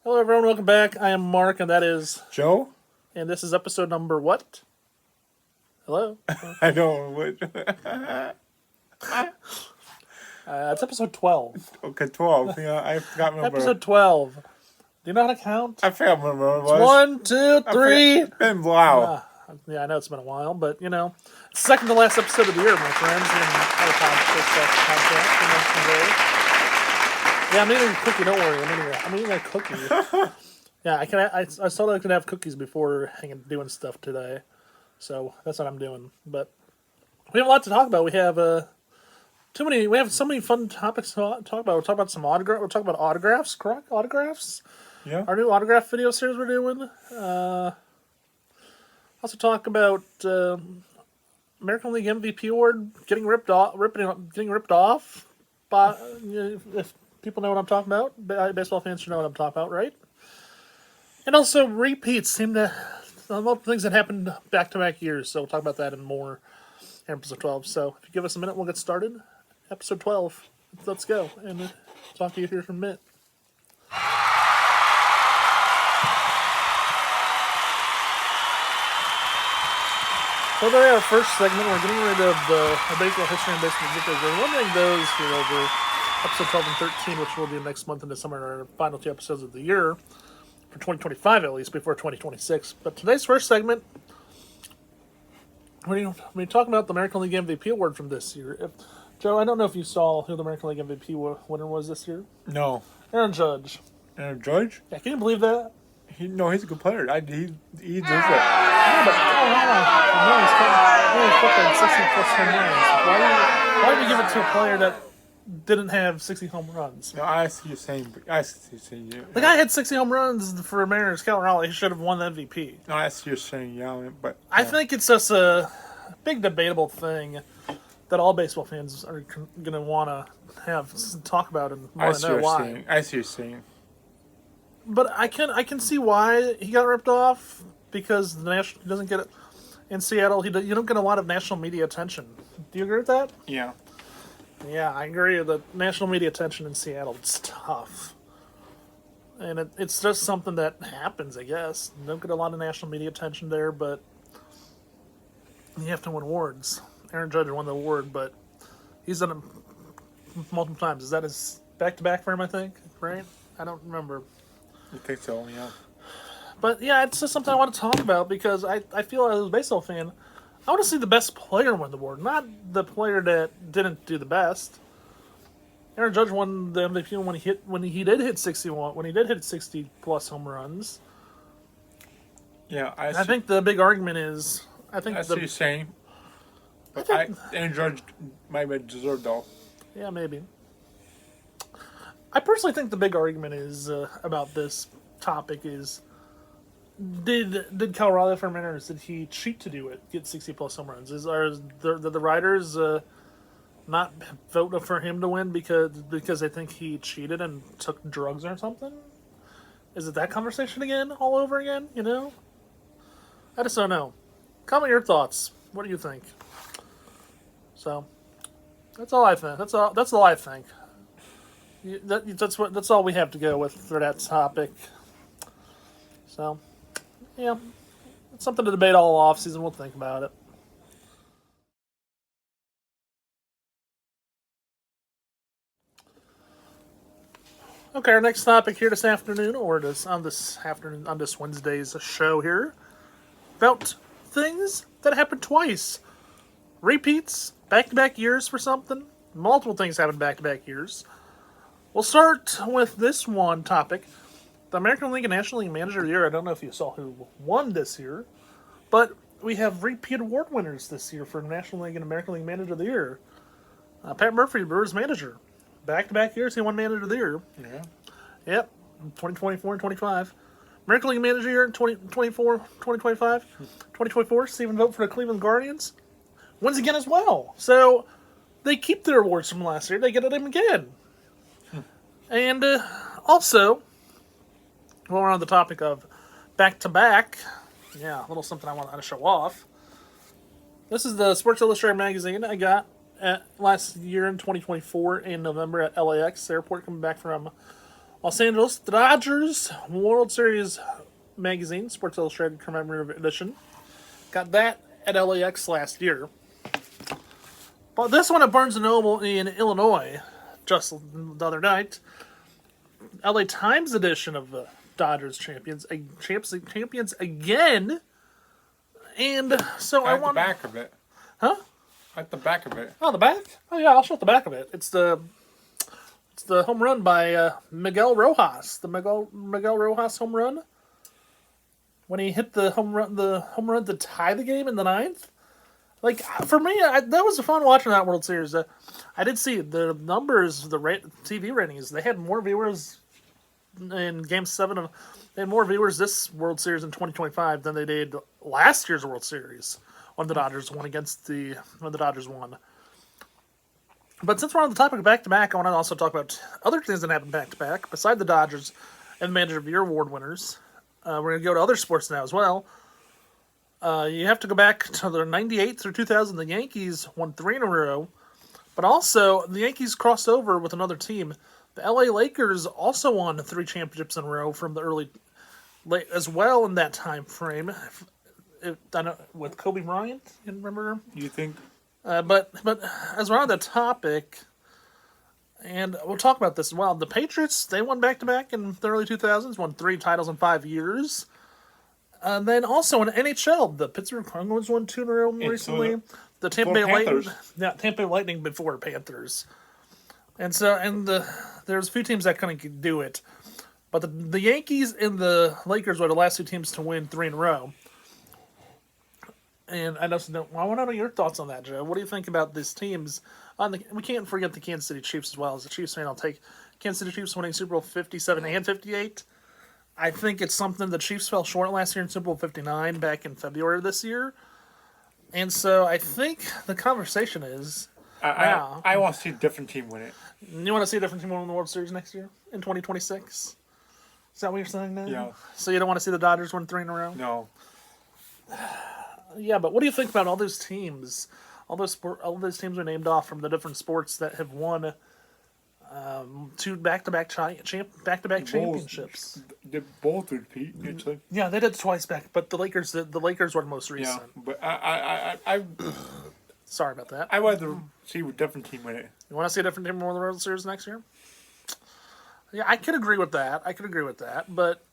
Hello, everyone. Welcome back. I am Mark, and that is, Joe? and this is episode number what? Hello. I don't what. It's episode 12. Okay, 12. Yeah, I forgot my number. Episode 12. Do you know how to count? I forgot my number. It's 1, 2, 3. It's been a while. Yeah, I know it's been a while, but it's the second to last episode of the year, my friends, in our podcast. Yeah, I'm eating a cookie. Don't worry, I'm eating a cookie. Yeah, I saw that I could have cookies before doing stuff today, so that's what I'm doing. But we have a lot to talk about. We have We have so many fun topics to talk about. We'll talk about We'll talk about autographs. Correct, autographs. Yeah. Our new autograph video series we're doing. Also talk about American League MVP award getting ripped off. But if people know what I'm talking about, baseball fans should know what I'm talking about, right? And also repeats seem to things that happened back-to-back years. So we'll talk about that and more in episode 12. So if you give us a minute, we'll get started. Episode 12. Let's go and talk to you here for a minute. So there, our first segment, we're getting rid of the baseball history and baseball particulars. We're limiting those here over episode 12 and 13, which we'll do next month in December, our final two episodes of the year, for 2025 at least, before 2026. But today's first segment, we're talking about the American League MVP award from this year. Joe, I don't know if you saw who the American League MVP winner was this year. No. Aaron Judge. Aaron Judge? Yeah, can you believe that? He's a good player. He deserves it. Yeah, but he's fucking 60 plus home runs. Why did you give it to a player that didn't have 60 home runs? No, I see you saying. Yeah. The guy had 60 home runs for Mariners. Cal Raleigh. He should have won the MVP. No, I see you saying, yeah, but. I think it's just a big debatable thing that all baseball fans are going to want to talk about and want to know why. I see you saying. But I can see why he got ripped off, because the national doesn't get it in Seattle. You don't get a lot of national media attention. Do you agree with that? Yeah. Yeah, I agree. The national media attention in Seattle, it's tough, and it's just something that happens. I guess you don't get a lot of national media attention there, but you have to win awards. Aaron Judge won the award, but he's done it multiple times. Is that his back-to-back for him? I think, right? I don't remember. I think so, yeah. But yeah, it's just something I want to talk about, because I feel as a baseball fan, I want to see the best player win the award, not the player that didn't do the best. Aaron Judge won the MVP when he did hit 61, when he did hit 60 plus home runs. Yeah, I think the big argument is I see what you're saying. But Aaron Judge might have deserved though. Yeah, maybe. I personally think the big argument is about this topic is, did Cal Raleigh for Mariners, did he cheat to do it, get 60 plus home runs? Did the writers not vote for him to win because they think he cheated and took drugs or something? Is it that conversation again, all over again? I just don't know. Comment your thoughts. What do you think? So that's all I think. That's all I think. That's all we have to go with for that topic. So, yeah, it's something to debate all off season. We'll think about it. Okay, our next topic here this afternoon, or on this Wednesday's show here, about things that happened twice, repeats, back-to-back years for something. Multiple things happened back-to-back years. We'll start with this one topic. The American League and National League Manager of the Year. I don't know if you saw who won this year, but we have repeat award winners this year for National League and American League Manager of the Year. Pat Murphy, Brewers manager. Back-to-back years, he won Manager of the Year. Yeah. Yep, 2024 and 25. American League Manager of the Year in 2024, 2025. 2024, Stephen Vogt for the Cleveland Guardians. Wins again as well. So, they keep their awards from last year. They get them again. And also, while we're on the topic of back-to-back, yeah, a little something I want to show off. This is the Sports Illustrated magazine I got last year in 2024 in November at LAX airport, coming back from Los Angeles Dodgers World Series magazine, Sports Illustrated commemorative edition. Got that at LAX last year. But this one at Barnes & Noble in Illinois just the other night. LA Times edition of the Dodgers champions again. And so I At the want... back of it. Huh? At the back of it. Oh, the back? Oh, yeah, I'll show the back of it. It's the home run by Miguel Rojas. The Miguel Rojas home run. When he hit the home run to tie the game in the ninth. Like, for me, that was fun watching that World Series. I did see the numbers, the TV ratings. They had more viewers in Game 7 of... They had more viewers this World Series in 2025 than they did last year's World Series when the Dodgers won when the Dodgers won. But since we're on the topic of back-to-back, I want to also talk about other things that happened back-to-back, beside the Dodgers and Manager of the Year award winners. We're going to go to other sports now as well. You have to go back to the 98 through 2000. The Yankees won 3 in a row. But also, the Yankees crossed over with another team. The LA Lakers also won 3 championships in a row from the early... as well in that time frame. With Kobe Bryant, you remember? You think? But as we're on the topic, and we'll talk about this as well, the Patriots, they won back-to-back in the early 2000s, won 3 titles in 5 years. And then also in NHL, the Pittsburgh Penguins won 2 in a row recently. The Tampa Bay Lightning, Tampa Bay Lightning before Panthers. And so, there's a few teams that couldn't do it. But the Yankees and the Lakers were the last 2 teams to win 3 in a row. And I want to know your thoughts on that, Joe. What do you think about these teams? We can't forget the Kansas City Chiefs as well. As a Chiefs fan, I'll take Kansas City Chiefs winning Super Bowl 57 and 58. I think it's something the Chiefs fell short last year in Super Bowl 59 back in February of this year. And so I think the conversation is... I want to see a different team win it. You want to see a different team win the World Series next year? In 2026? Is that what you're saying now? Yeah. So you don't want to see the Dodgers win 3 in a row? No. Yeah, but what do you think about all those teams? All those teams are named off from the different sports that have won 2 back-to-back championships. They both repeat, actually. Yeah, they did twice back, but the Lakers were the most recent. Yeah, but I Sorry about that. I'd rather see a different team win it. You want to see a different team win the World Series next year? Yeah, I could agree with that. But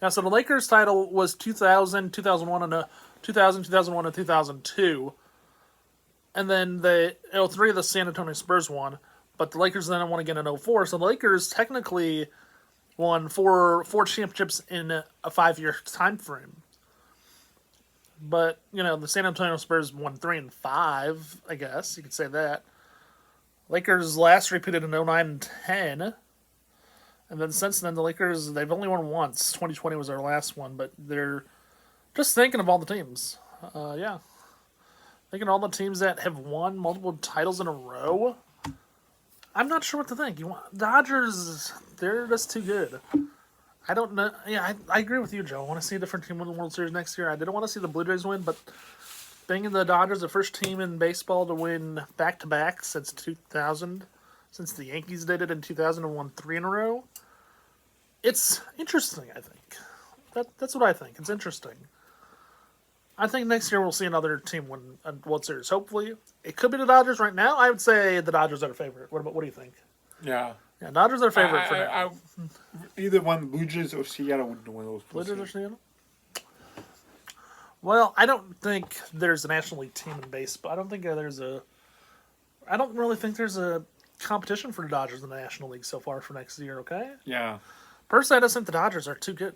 yeah, so the Lakers title was 2000, 2001, and 2001, and 2002. And then 03, the San Antonio Spurs won. But the Lakers then won again in 04. So the Lakers technically won four championships in a 5-year time frame. But, the San Antonio Spurs won 3 and 5, I guess. You could say that. Lakers last repeated in 09 and 10. And then since then, the Lakers, they've only won once. 2020 was their last one. But they're just thinking of all the teams. Yeah. Thinking of all the teams that have won multiple titles in a row. I'm not sure what to think. Dodgers, they're just too good. I don't know. Yeah, I agree with you, Joe. I want to see a different team win the World Series next year. I didn't want to see the Blue Jays win, but being the Dodgers, the first team in baseball to win back-to-back since 2000, since the Yankees did it in 2000 and won 3 in a row, it's interesting, I think. That's what I think. It's interesting. I think next year we'll see another team win a World Series. Hopefully. It could be the Dodgers right now. I would say the Dodgers are the favorite. What do you think? Yeah. Yeah, Dodgers are favorite for now. Either one, Blue Jays or Seattle would win those. Blue Jays or Seattle? Well, I don't think there's a National League team in baseball. I don't really think there's a competition for the Dodgers in the National League so far for next year, okay? Yeah. Personally, I just think the Dodgers are too good.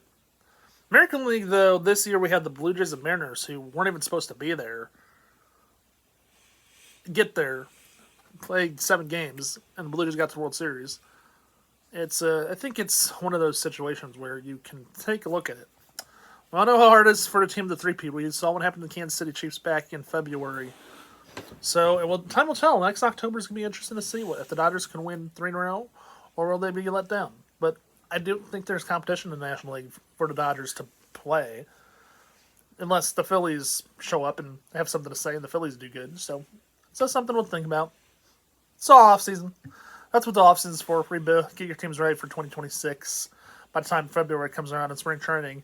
American League, though, this year we had the Blue Jays and Mariners, who weren't even supposed to be there, get there, play 7 games, and the Blue Jays got to the World Series. I think it's one of those situations where you can take a look at it. Well, I know how hard it is for a team to three-peat. We saw what happened to the Kansas City Chiefs back in February. So, time will tell. Next October is going to be interesting to see if the Dodgers can win 3 in a row, or will they be let down. But I do think there's competition in the National League for the Dodgers to play, unless the Phillies show up and have something to say, and the Phillies do good. So, that's something we'll think about. It's all off-season. That's what the offseason's for. Rebuild, get your teams ready for 2026. By the time February comes around in spring training.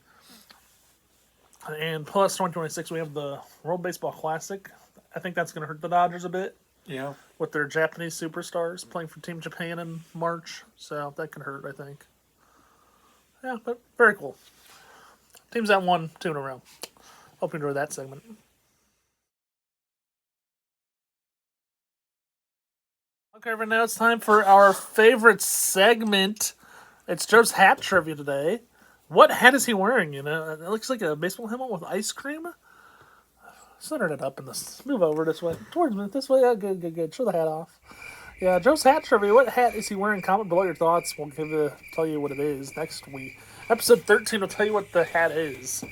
And plus 2026, we have the World Baseball Classic. I think that's going to hurt the Dodgers a bit Yeah. with their Japanese superstars playing for Team Japan in March. So that can hurt, I think. Yeah, but very cool. Teams that won 2 in a row. Hope you enjoyed that segment. Okay, everyone, now it's time for our favorite segment. It's Joe's hat trivia today. What hat is he wearing? You know, it looks like a baseball helmet with ice cream. Center it up in this. Move over this way. Towards me. This way. Yeah, good. Show the hat off. Yeah, Joe's hat trivia. What hat is he wearing? Comment below your thoughts. We'll tell you what it is next week. Episode 13 will tell you what the hat is. It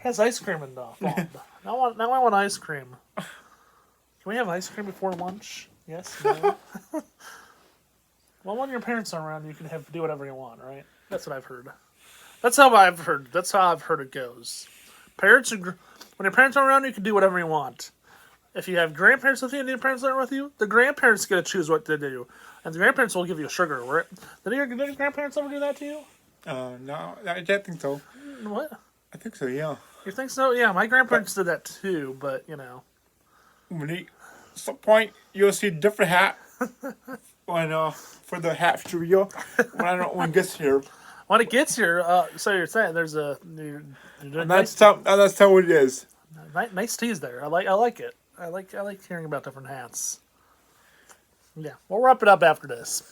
has ice cream in the fob. Now I want ice cream. Can we have ice cream before lunch? Yes, no. Well, when your parents are around, you can do whatever you want, right? That's what I've heard. That's how I've heard it goes. When your parents are around, you can do whatever you want. If you have grandparents with you and your parents aren't with you, the grandparents get to choose what to do, and the grandparents will give you sugar. Right? Did your grandparents ever do that to you? No, I don't think so. What? I think so, yeah. You think so? Yeah, my grandparents did that too, but you know. At some point, you'll see a different hat when for the hat studio when it gets here. When it gets here, so you're saying there's a That's how it is. nice tease there. I like it. I like hearing about different hats. Yeah, we'll wrap it up after this.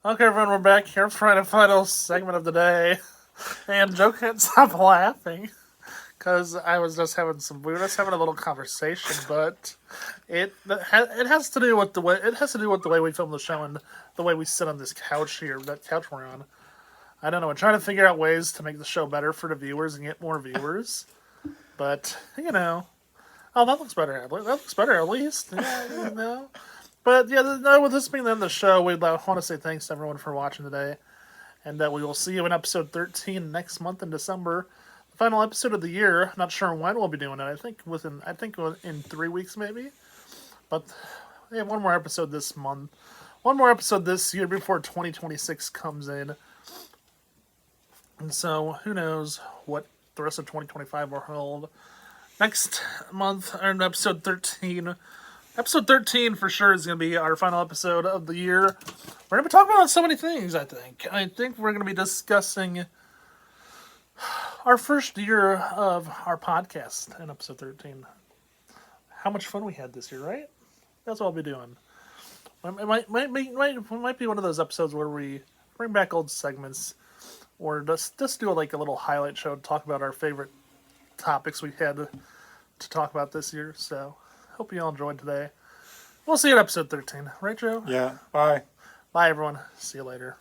Okay, everyone, we're back here for the final segment of the day, and Joe can't stop laughing because we were just having a little conversation, but it has to do with the way we film the show and the way we sit on this couch here, that couch we're on. I don't know. We're trying to figure out ways to make the show better for the viewers and get more viewers, but you know, oh, that looks better. That looks better at least. Yeah, you know. But yeah, with this being the end of the show, we want to say thanks to everyone for watching today, and we will see you in episode 13 next month in December. Final episode of the year. Not sure when we'll be doing it. I think in 3 weeks maybe. But yeah, one more episode this month. One more episode this year before 2026 comes in. And so who knows what the rest of 2025 will hold. Next month, in episode 13. Episode 13 for sure is going to be our final episode of the year. We're going to be talking about so many things, I think. I think we're going to be discussing our first year of our podcast in episode 13. How much fun we had this year, right? That's what I'll be doing. It might be one of those episodes where we bring back old segments or just do a little highlight show to talk about our favorite topics we had to talk about this year. So, hope you all enjoyed today. We'll see you at episode 13. Right, Joe? Yeah. Bye. Bye, everyone. See you later.